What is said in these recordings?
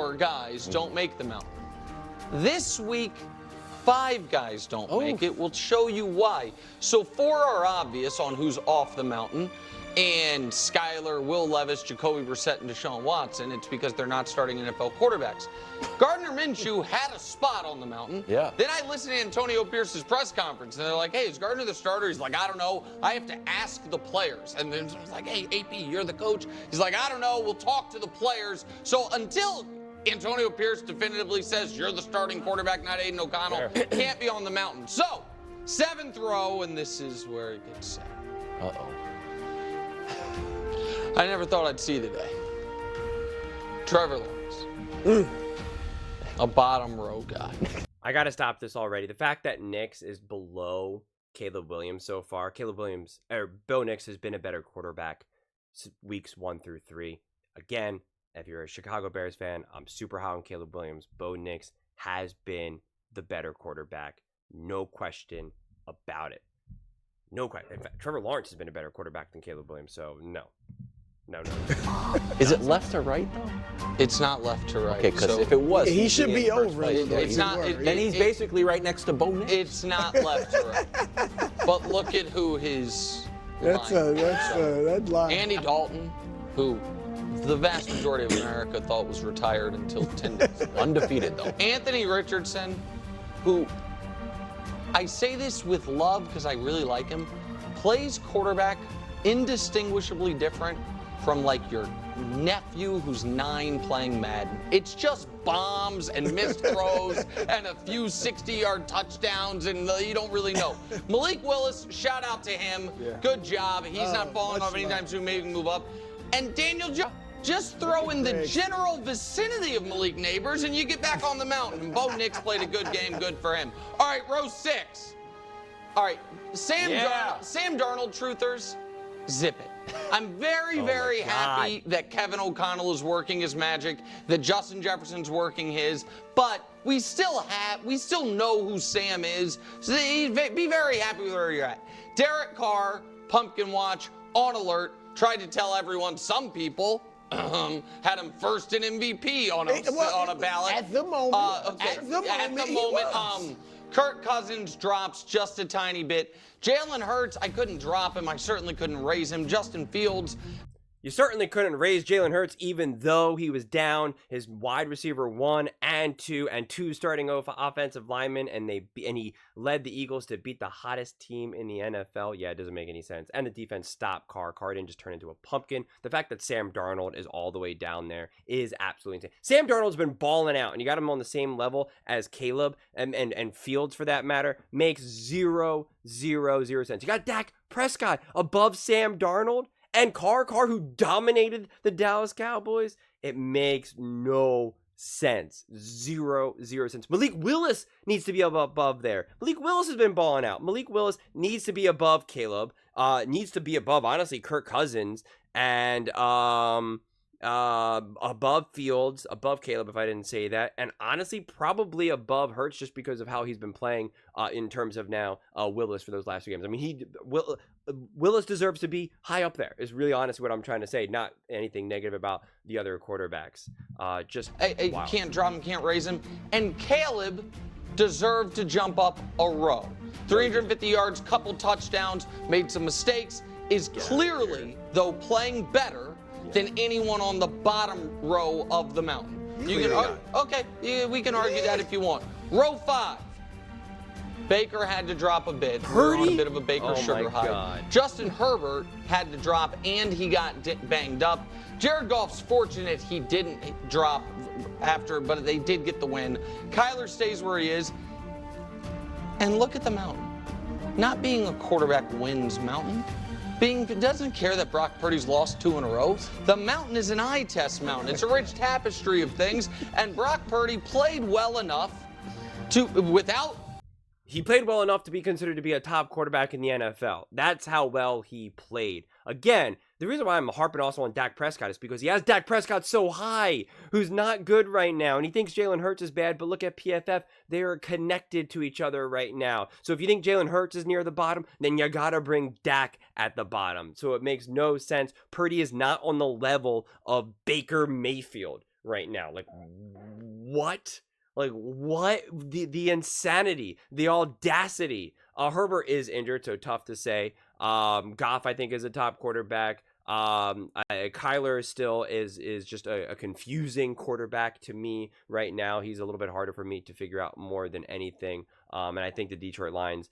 4 guys don't make the mountain. This week, 5 guys don't make it. We'll show you why. So 4 are obvious on who's off the mountain. And Skyler, Will Levis, Jacoby Brissett, and Deshaun Watson. It's because they're not starting NFL quarterbacks. Gardner Minshew had a spot on the mountain. Yeah. Then I listened to Antonio Pierce's press conference, and they're like, hey, is Gardner the starter? He's like, I don't know. I have to ask the players. And then it's like, hey, AP, you're the coach. He's like, I don't know. We'll talk to the players. So until Antonio Pierce definitively says you're the starting quarterback, not Aiden O'Connell, can't be on the mountain. So, 7th row, and this is where it gets sad. Uh-oh. I never thought I'd see the day. Trevor Lawrence. A bottom row guy. I got to stop this already. The fact that Nix is below Caleb Williams so far. Bo Nix has been a better quarterback weeks 1 through 3. Again, if you're a Chicago Bears fan, I'm super high on Caleb Williams. Bo Nix has been the better quarterback. No question about it. No question. In fact, Trevor Lawrence has been a better quarterback than Caleb Williams, so no. No. Is it left or right, though? It's not left to right. Okay, because if it was, he should be over. It's not. Then he's basically right next to Bo Nix. It's not left to right. But look at who his That's line. Andy Dalton, who the vast majority of America thought was retired until 10 days. Undefeated, though. Anthony Richardson, who, I say this with love because I really like him, plays quarterback indistinguishably different from like your nephew who's 9 playing Madden. It's just bombs and missed throws and a few 60-yard touchdowns, and you don't really know. Malik Willis, shout out to him. Yeah. Good job. He's not falling off anytime soon. Maybe he can move up. And Daniel Jones. Just throw in the general vicinity of Malik Neighbors and you get back on the mountain. And Bo Nix played a good game, good for him. All right, row 6. All right, Sam Darnold, truthers, zip it. I'm very happy that Kevin O'Connell is working his magic, that Justin Jefferson's working his, but we still know who Sam is, so be very happy with where you're at. Derek Carr, Pumpkin Watch, on alert, tried to tell everyone, some people, had him first in MVP on a ballot. At the moment. At the moment. Kirk Cousins drops just a tiny bit. Jalen Hurts, I couldn't drop him. I certainly couldn't raise him. Justin Fields. You certainly couldn't raise Jalen Hurts, even though he was down his wide receiver 1 and 2 starting offensive linemen, and he led the Eagles to beat the hottest team in the NFL. Yeah, it doesn't make any sense. And the defense stopped Carr. Carr didn't just turn into a pumpkin. The fact that Sam Darnold is all the way down there is absolutely insane. Sam Darnold's been balling out, and you got him on the same level as Caleb and Fields for that matter. Makes zero sense. You got Dak Prescott above Sam Darnold. And Carr, who dominated the Dallas Cowboys, it makes no sense. Zero sense. Malik Willis needs to be above there. Malik Willis has been balling out. Malik Willis needs to be above Caleb. Needs to be above, honestly, Kirk Cousins. And above Fields, above Caleb, if I didn't say that. And honestly, probably above Hurts just because of how he's been playing in terms of now Willis for those last 2 games. I mean, Willis deserves to be high up there, is really honestly what I'm trying to say. Not anything negative about the other quarterbacks. Wow. You can't drop him, can't raise him. And Caleb deserved to jump up a row. 350 yards, couple touchdowns, made some mistakes, is clearly, though, playing better than anyone on the bottom row of the mountain. We can argue that if you want. Row 5. Baker had to drop a bit. Purdy? On a bit of a Baker sugar high. God. Justin Herbert had to drop, and he got banged up. Jared Goff's fortunate he didn't drop after, but they did get the win. Kyler stays where he is. And look at the mountain. Not being a quarterback wins mountain. Doesn't care that Brock Purdy's lost 2 in a row. The mountain is an eye test mountain. It's a rich tapestry of things, and Brock Purdy played well enough He played well enough to be considered to be a top quarterback in the NFL. That's how well he played. Again, the reason why I'm harping also on Dak Prescott is because he has Dak Prescott so high, who's not good right now, and he thinks Jalen Hurts is bad, but look at PFF. They are connected to each other right now. So if you think Jalen Hurts is near the bottom, then you gotta bring Dak at the bottom. So it makes no sense. Purdy is not on the level of Baker Mayfield. right now. Like, what? Like, what? The insanity, the audacity. Herbert is injured, so tough to say. Goff, I think, is a top quarterback. Kyler still is just a confusing quarterback to me right now. He's a little bit harder for me to figure out more than anything. And I think the Detroit Lions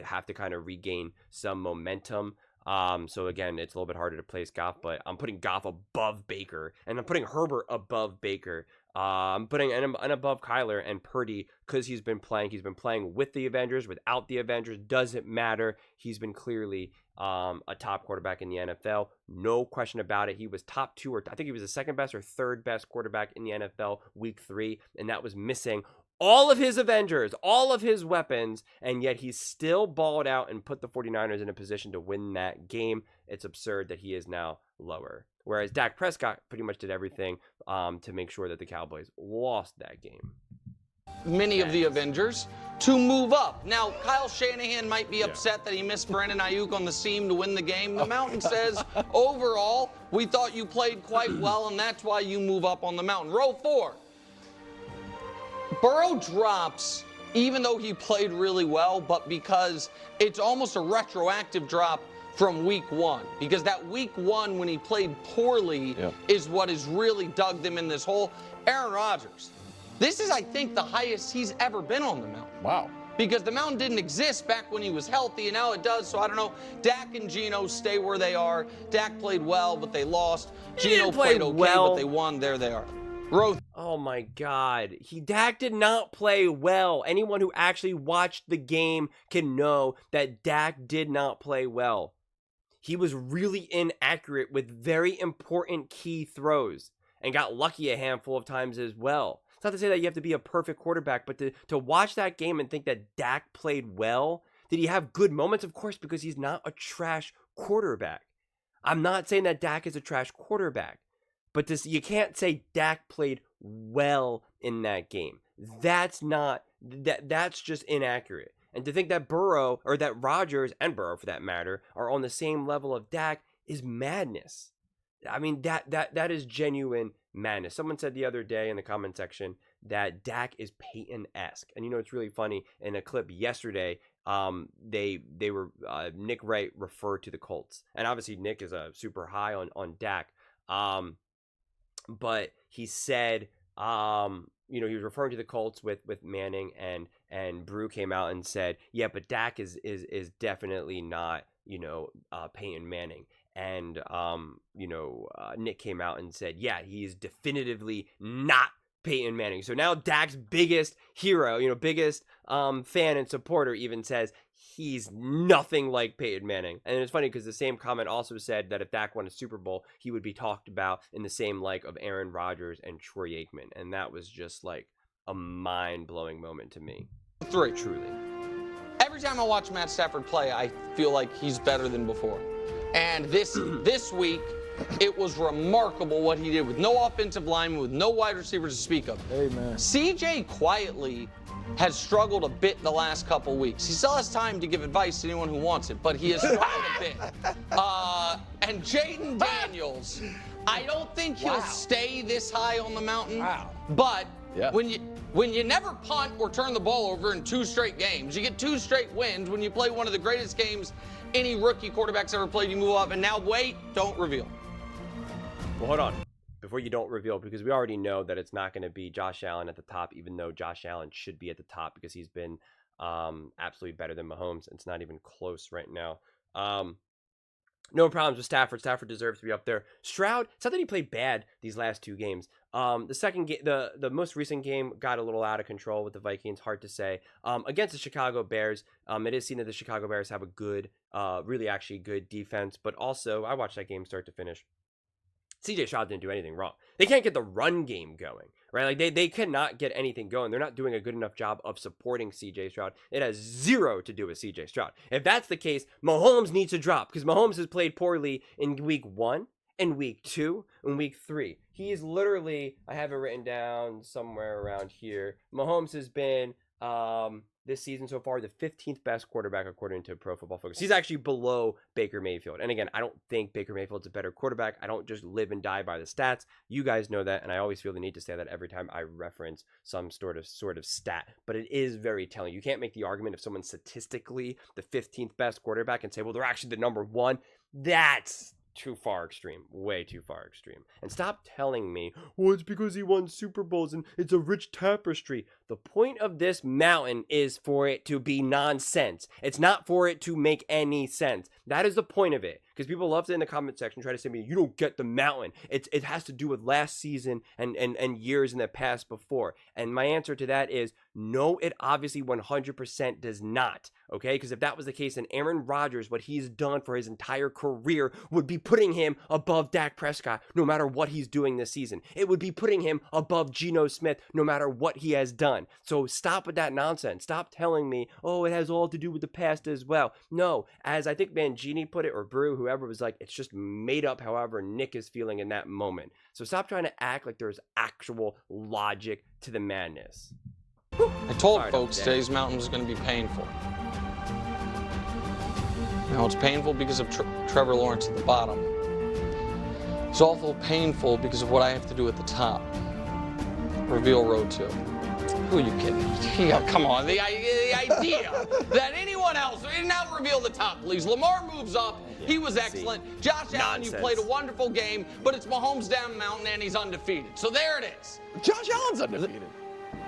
have to kind of regain some momentum. So again, it's a little bit harder to place Goff, but I'm putting Goff above Baker, and I'm putting Herbert above Baker. I'm putting an above Kyler and Purdy because he's been playing. He's been playing with the Avengers, without the Avengers, doesn't matter. He's been clearly a top quarterback in the NFL. No question about it. He was top 2, or I think he was the second best or third best quarterback in the NFL week 3, and that was missing all of his Avengers, all of his weapons, and yet he still balled out and put the 49ers in a position to win that game. It's absurd that he is now lower. Whereas Dak Prescott pretty much did everything to make sure that the Cowboys lost that game. Many of the Avengers to move up. Now, Kyle Shanahan might be upset that he missed Brandon Ayuk on the seam to win the game. The mountain says, overall, we thought you played quite well, and that's why you move up on the mountain. Row 4. Burrow drops, even though he played really well, but because it's almost a retroactive drop from week 1. Because that week 1, when he played poorly, is what has really dug them in this hole. Aaron Rodgers. This is, I think, the highest he's ever been on the mountain. Wow. Because the mountain didn't exist back when he was healthy, and now it does. So I don't know. Dak and Geno stay where they are. Dak played well, but they lost. Geno played okay, but they won. There they are. Oh my God. Dak did not play well. Anyone who actually watched the game can know that Dak did not play well. He was really inaccurate with very important key throws and got lucky a handful of times as well. It's not to say that you have to be a perfect quarterback, but to watch that game and think that Dak played well. Did he have good moments? Of course, because he's not a trash quarterback. I'm not saying that Dak is a trash quarterback. But you can't say Dak played well in that game. That's just inaccurate. And to think that Burrow, or that Rodgers and Burrow for that matter, are on the same level of Dak is madness. I mean, that is genuine madness. Someone said the other day in the comment section that Dak is Peyton-esque. And you know, it's really funny. In a clip yesterday, they were Nick Wright referred to the Colts. And obviously Nick is super high on Dak. But he said, he was referring to the Colts with Manning, and Brew came out and said, yeah, but Dak is definitely not, Peyton Manning. And, Nick came out and said, yeah, he's definitively not Peyton Manning. So now Dak's biggest hero, biggest fan and supporter even says he's nothing like Peyton Manning. And it's funny because the same comment also said that if Dak won a Super Bowl, he would be talked about in the same like of Aaron Rodgers and Troy Aikman. And that was just like a mind-blowing moment to me. 3. Truly. Every time I watch Matt Stafford play, I feel like he's better than before. And this week, it was remarkable what he did with no offensive lineman, with no wide receivers to speak of. Amen. CJ quietly has struggled a bit the last couple weeks. He still has time to give advice to anyone who wants it, but he has struggled a bit. And Jaden Daniels, I don't think he'll stay this high on the mountain. But when you never punt or turn the ball over in 2 straight games, you get 2 straight wins. When you play one of the greatest games any rookie quarterback's ever played, you move up. And now wait, don't reveal. Well, hold on. Before you don't reveal, because we already know that it's not going to be Josh Allen at the top, even though Josh Allen should be at the top because he's been absolutely better than Mahomes. It's not even close right now. No problems with Stafford. Stafford deserves to be up there. Stroud, it's not that he played bad these last 2 games. The second game, the most recent game got a little out of control with the Vikings. Hard to say. Against the Chicago Bears, it is seen that the Chicago Bears have a good, really actually good defense. But also, I watched that game start to finish. CJ Stroud didn't do anything wrong. They can't get the run game going, right? Like they cannot get anything going. They're not doing a good enough job of supporting CJ Stroud. It has 0 to do with CJ Stroud. If that's the case, Mahomes needs to drop because Mahomes has played poorly in week 1, in week 2, and week 3. He is literally, I have it written down somewhere around here. Mahomes has been this season so far, the 15th best quarterback according to Pro Football Focus. He's actually below Baker Mayfield. And again, I don't think Baker Mayfield's a better quarterback. I don't just live and die by the stats. You guys know that, and I always feel the need to say that every time I reference some sort of stat. But it is very telling. You can't make the argument if someone's statistically the 15th best quarterback and say, well, they're actually the number one. That's too far extreme, way too far extreme. And stop telling me, well, it's because he won Super Bowls and it's a rich tapestry. The point of this mountain is for it to be nonsense. It's not for it to make any sense. That is the point of it. Because people love to in the comment section try to say to me, you don't get the mountain. It has to do with last season and years in the past before. And my answer to that is no, it obviously 100% does not. Okay, because if that was the case, then Aaron Rodgers, what he's done for his entire career, would be putting him above Dak Prescott no matter what he's doing this season. It would be putting him above Geno Smith no matter what he has done. So stop with that nonsense. Stop telling me, oh, it has all to do with the past as well. No, as I think Mangini put it, or Brew, whoever was like, it's just made up however Nick is feeling in that moment. So stop trying to act like there's actual logic to the madness. I told folks today's mountain was going to be painful. Now it's painful because of Trevor Lawrence at the bottom. It's also painful because of what I have to do at the top. Reveal row 2. Who are you kidding? Yeah, come on, the idea that anyone else, now reveal the top, please. Lamar moves up. He was excellent. Josh Allen, you played a wonderful game, but it's Mahomes down the mountain and he's undefeated. So there it is. Josh Allen's undefeated.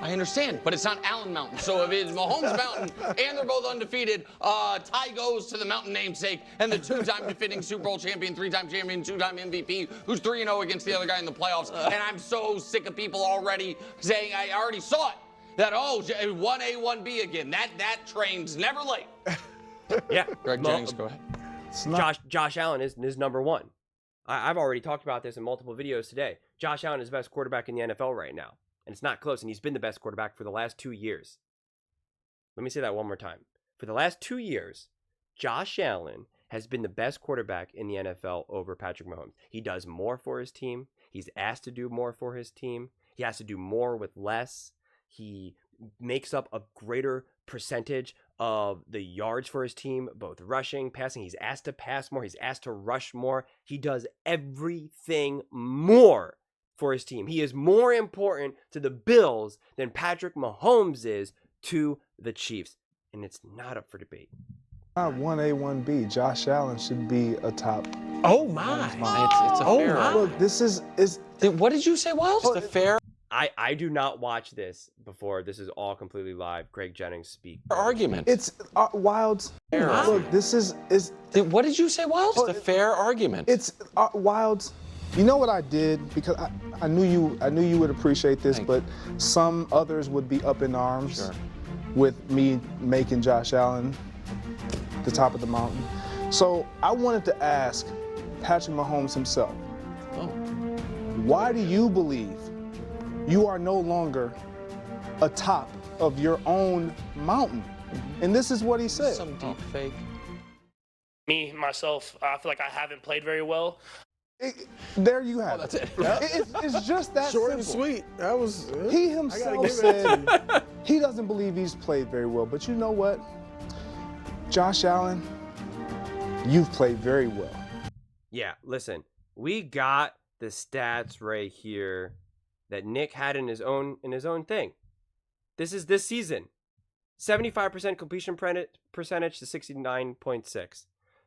I understand, but it's not Allen Mountain. So if it's Mahomes Mountain and they're both undefeated, tie goes to the mountain namesake and the two-time defending Super Bowl champion, 3-time champion, 2-time MVP, who's 3-0 against the other guy in the playoffs. And I'm so sick of people already saying, I already saw it, that, 1A, 1B again. That train's never late. Yeah. Greg Jennings, go ahead. Josh Allen is number one. I've already talked about this in multiple videos today. Josh Allen is the best quarterback in the NFL right now. And it's not close, and he's been the best quarterback for the last 2 years. Let me say that one more time. For the last 2 years, Josh Allen has been the best quarterback in the NFL over Patrick Mahomes. He does more for his team. He's asked to do more for his team. He has to do more with less. He makes up a greater percentage of the yards for his team, both rushing, passing. He's asked to pass more. He's asked to rush more. He does everything more for his team. He is more important to the Bills than Patrick Mahomes is to the Chiefs. And it's not up for debate. Not 1A, 1B. Josh Allen should be a top. Oh my. It's a fair. My. Look, this is What did you say, Wild? It's a fair I do not watch this before. This is all completely live. Greg Jennings speak. argument. it's Wilds. Look, this is What did you say, Wild? It's a fair argument. it's Wilds. You know what I did, because I knew you would appreciate this, but some others would be up in arms with me making Josh Allen the top of the mountain. So I wanted to ask Patrick Mahomes himself, why do you believe you are no longer atop of your own mountain? And this is what he said. Some deep fake. Me, myself, I feel like I haven't played very well. There you have that's it. it. It's just that Short simple. and sweet. That was. He himself said he doesn't believe he's played very well. But you know what? Josh Allen, you've played very well. Yeah, listen, we got the stats right here that Nick had in his own thing. This is this season. 75% completion percentage to 69.6.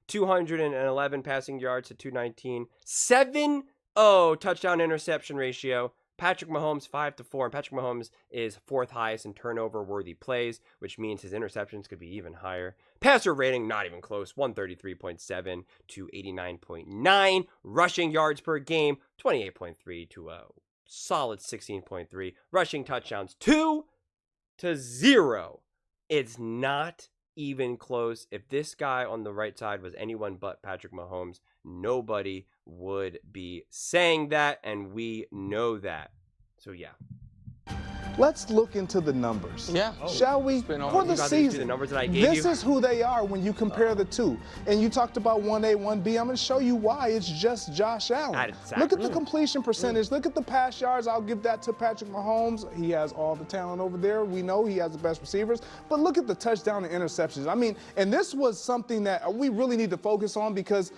211 passing yards to 219. 7-0 touchdown interception ratio. Patrick Mahomes 5-4, and Patrick Mahomes is 4th highest in turnover-worthy plays, which means his interceptions could be even higher. Passer rating, not even close, 133.7 to 89.9. Rushing yards per game, 28.3 to a solid 16.3. Rushing touchdowns, 2-0. It's not even close. If this guy on the right side was anyone but Patrick Mahomes, nobody would be saying that, and we know that. So yeah. let's look into the numbers. Yeah. Shall we? been on- For you the guys see the season. numbers that I gave This you? is who they are when you compare the two. And you talked about 1A, 1B. I'm going to show you why it's just Josh Allen. Exactly. Look at the completion percentage. Look at the pass yards. I'll give that to Patrick Mahomes. He has all the talent over there. We know he has the best receivers. But look at the touchdown and interceptions. I mean, and this was something that we really need to focus on because,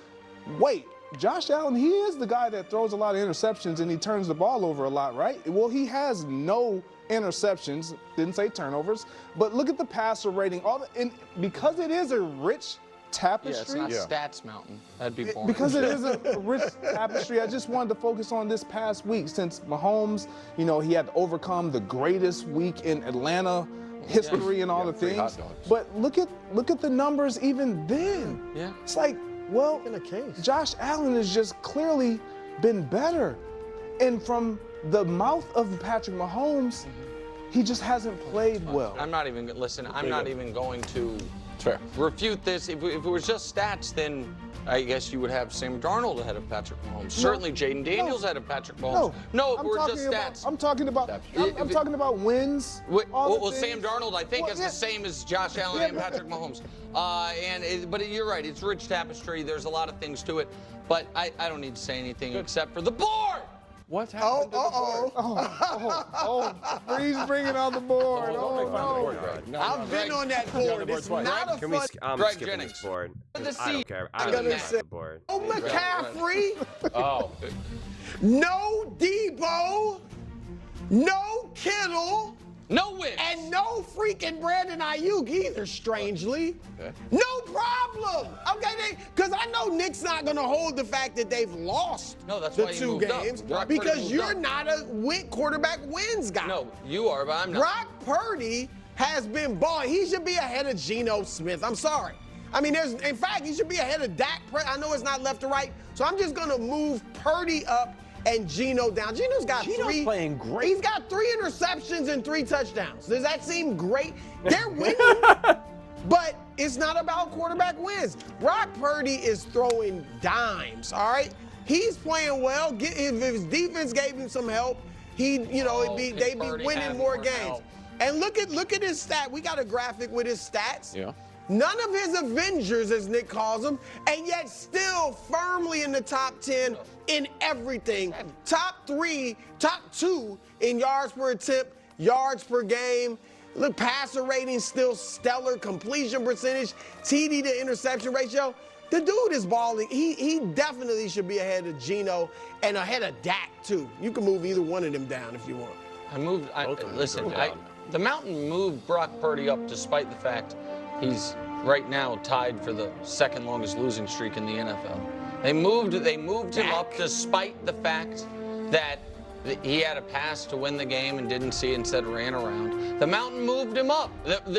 wait, Josh Allen, he is the guy that throws a lot of interceptions and he turns the ball over a lot, right? Well, he has no interceptions, didn't say turnovers, but look at the passer rating. And because it is a rich tapestry. Yeah, it's not stats mountain. That'd be boring. Because it is a rich tapestry, I just wanted to focus on this past week since Mahomes, you know, he had to overcome the greatest week in Atlanta history and all the 3 hot things. dogs. But look at the numbers even then. Yeah. It's like, well, Josh Allen has just clearly been better. And from the mouth of Patrick Mahomes, he just hasn't played well. I'm not even going to Fair. refute this. If it was just stats, then I guess you would have Sam Darnold ahead of Patrick Mahomes. Certainly Jaden Daniels ahead of Patrick Mahomes. No, if I'm we're talking just about, stats. I'm talking about wins. all the Well, Sam things. Darnold, I think, Well, is yeah. the same as Josh Allen Yeah, and but- Patrick Mahomes. But you're right. It's rich tapestry. There's a lot of things to it. But I don't need to say anything except for the board. What's happened to the board? Breeze bringing on the board. Don't make fun of the board, no. Greg. No, I've been on that board. It's twice. not a Can we? fun. I'm Greg skipping Jennings. this board. The 'Cause I seat. don't care. I'm I don't gonna care say- about the board. No McCaffrey, Oh, no Debo, no Kittle, No wins. and no freaking Brandon Ayuk either, strangely. Okay. No problem. Okay, because I know Nick's not going to hold the fact that they've lost No, that's the why he 2 moved up. games Brock Purdy because moved you're up. not a quarterback wins guy. No, you are, but I'm not. Brock Purdy has been balling. He should be ahead of Geno Smith. I'm sorry. I mean, in fact, he should be ahead of Dak. I know it's not left to right, so I'm just going to move Purdy up and Geno down. Geno's got Geno's playing great. He's got 3 interceptions and 3 touchdowns. Does that seem great? They're winning, but it's not about quarterback wins. Brock Purdy is throwing dimes, all right? He's playing well. If his defense gave him some help, they'd be Purdy winning have more more games. help? And look at his stat. We got a graphic with his stats. yeah. None of his Avengers, as Nick calls them, and yet still firmly in the top 10 in everything. Top 2 in yards per attempt, yards per game. Look, passer rating still stellar, completion percentage, TD to interception ratio. The dude is balling. He definitely should be ahead of Geno and ahead of Dak too. You can move either one of them down if you want. The Mountain moved Brock Purdy up despite the fact he's right now tied for the second longest losing streak in the NFL. They moved him up despite the fact that he had a pass to win the game and didn't see it, instead ran around. The Mountain moved him up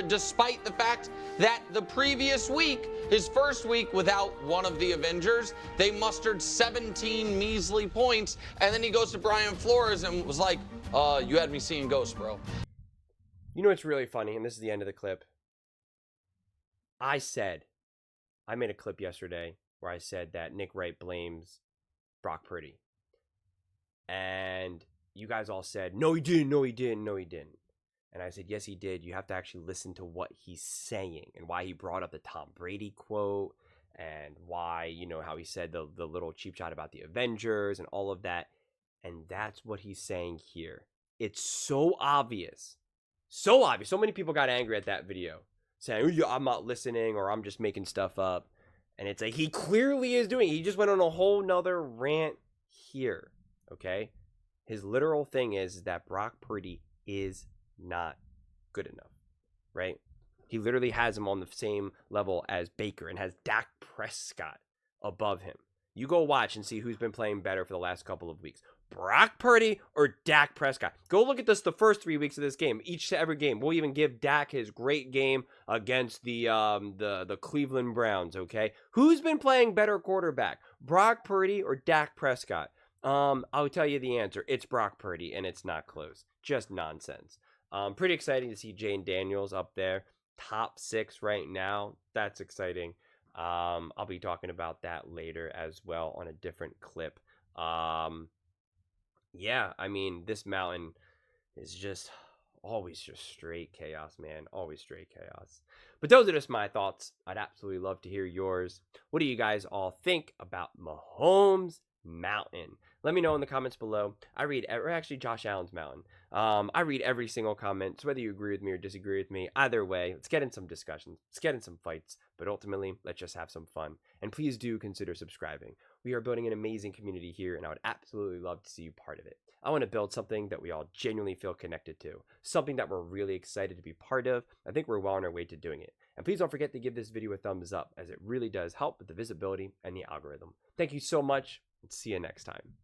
despite the fact that the previous week, his first week without one of the Avengers, they mustered 17 measly points, and then he goes to Brian Flores and was like, you had me seeing ghosts, bro. You know what's really funny, and this is the end of the clip. I made a clip yesterday where I said that Nick Wright blames Brock Purdy. And you guys all said, no, he didn't, no, he didn't, no, he didn't. And I said, yes, he did. You have to actually listen to what he's saying and why he brought up the Tom Brady quote and why, how he said the little cheap shot about the Avengers and all of that. And that's what he's saying here. It's so obvious. So obvious. So many people got angry at that video saying, oh, I'm not listening or I'm just making stuff up. And it's like, he clearly is doing it. He just went on a whole nother rant here. Okay? His literal thing is that Brock Purdy is not good enough. Right? He literally has him on the same level as Baker and has Dak Prescott above him. You go watch and see who's been playing better for the last couple of weeks. Brock Purdy or Dak Prescott. Go look at this the first 3 weeks of this game. Every game. We'll even give Dak his great game against the Cleveland Browns, okay? Who's been playing better quarterback? Brock Purdy or Dak Prescott? I'll tell you the answer. It's Brock Purdy, and it's not close. Just nonsense. Pretty exciting to see Jaden Daniels up there. Top 6 right now. That's exciting. I'll be talking about that later as well on a different clip. Yeah, I mean, this mountain is just always just straight chaos, man. Always straight chaos. But those are just my thoughts. I'd absolutely love to hear yours. What do you guys all think about Mahomes Mountain? Let me know in the comments below. I read, or actually Josh Allen's Mountain. I read every single comment, so whether you agree with me or disagree with me, either way, let's get in some discussions, let's get in some fights, but ultimately, let's just have some fun. And please do consider subscribing. We are building an amazing community here, and I would absolutely love to see you part of it. I want to build something that we all genuinely feel connected to, something that we're really excited to be part of. I think we're well on our way to doing it. And please don't forget to give this video a thumbs up, as it really does help with the visibility and the algorithm. Thank you so much, and see you next time.